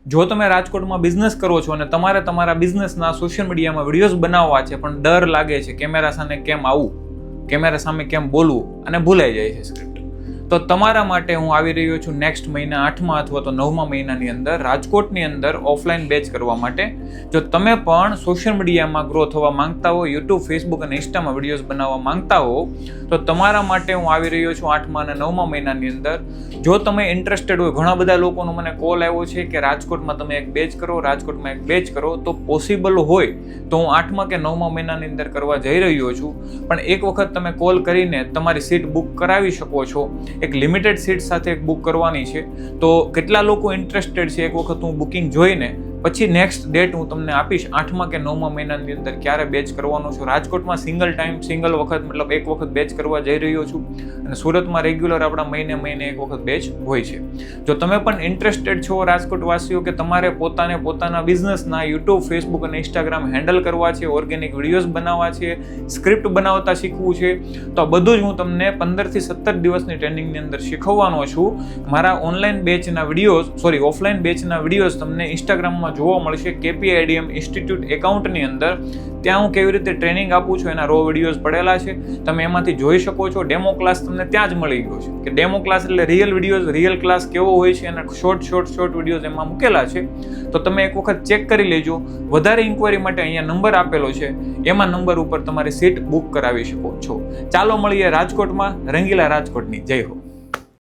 જો તમે રાજકોટમાં બિઝનેસ કરો છો અને તમારે તમારા બિઝનેસના સોશિયલ મીડિયામાં વિડીયોઝ બનાવવા છે પણ ડર લાગે છે કેમેરા સામે કેમ આવવું, કેમેરા સામે કેમ બોલવું અને ભૂલાઈ જાય છે સ્ક્રિપ્ટ, તો તમારા માટે હું આવી રહ્યો છું નેક્સ્ટ મહિના 8મા અથવા તો 9મા મહિનાની અંદર રાજકોટની અંદર ઓફલાઈન બેચ કરવા માટે. જો તમે પણ સોશિયલ મીડિયામાં ગ્રો થવા માંગતા હો, યુટ્યુબ, ફેસબુક અને ઇન્સ્ટામાં વિડીયોઝ બનાવવા માંગતા હો, તો તમારા માટે હું આવી રહ્યો છું 8મા અને 9મા મહિનાની અંદર. જો તમે ઇન્ટરેસ્ટેડ હોય, ઘણા બધા લોકોનો મને કોલ આવ્યો છે કે રાજકોટમાં તમે એક બેચ કરો, રાજકોટમાં એક બેચ કરો, તો પોસિબલ હોય તો હું 8મા કે 9મા મહિનાની અંદર કરવા જઈ રહ્યો છું. પણ એક વખત તમે કોલ કરીને તમારી સીટ બુક કરાવી શકો છો. એક લિમિટેડ સીટ સાથે એક બુક કરવાની છે. તો કેટલા લોકો ઇન્ટરેસ્ટેડ છે એક વખત હું બુકિંગ જોઈને પછી નેક્સ્ટ ડેટ હું તમને આપીશ 8મા કે 9મા મહિનાની અંદર ક્યારે બેચ કરવાનો છું. રાજકોટમાં સિંગલ વખત મતલબ એક વખત બેચ કરવા જઈ રહ્યો છું અને સુરતમાં રેગ્યુલર આપણા મહિને એક વખત બેચ હોય છે. જો તમે પણ ઇન્ટરેસ્ટેડ છો રાજકોટ વાસીઓ કે તમારે પોતાના બિઝનેસના યુટ્યુબ, ફેસબુક અને ઇન્સ્ટાગ્રામ હેન્ડલ કરવા છે, ઓર્ગેનિક વિડીયોઝ બનાવવા છે, સ્ક્રિપ્ટ બનાવતા શીખવું છે, તો આ બધું જ હું તમને 15 થી 17 દિવસની ટ્રેનિંગની અંદર શીખવવાનો છું. મારા ઓફલાઈન બેચના વિડીયોઝ તમને ઇન્સ્ટાગ્રામમાં જોવા મળશે KPIDM ઇન્સ્ટિટ્યૂટ એકાઉન્ટની અંદર. ત્યાં હું કેવી રીતે ટ્રેનિંગ આપું છું એના રો વિડીયોઝ પડેલા છે, તમે એમાંથી જોઈ શકો છો. ડેમો ક્લાસ તમને ત્યાં જ મળી ગયો છે કે ડેમો ક્લાસ એટલે રિયલ ક્લાસ કેવો હોય છે એના શોર્ટ વિડીયોઝ એમાં મૂકેલા છે. તો તમે એક વખત ચેક કરી લેજો. વધારે ઇન્ક્વાયરી માટે અહીંયા નંબર આપેલો છે, એમાં નંબર ઉપર તમારી સીટ બુક કરાવી શકો છો. ચાલો મળીએ રાજકોટમાં, રંગીલા રાજકોટની. જય હો.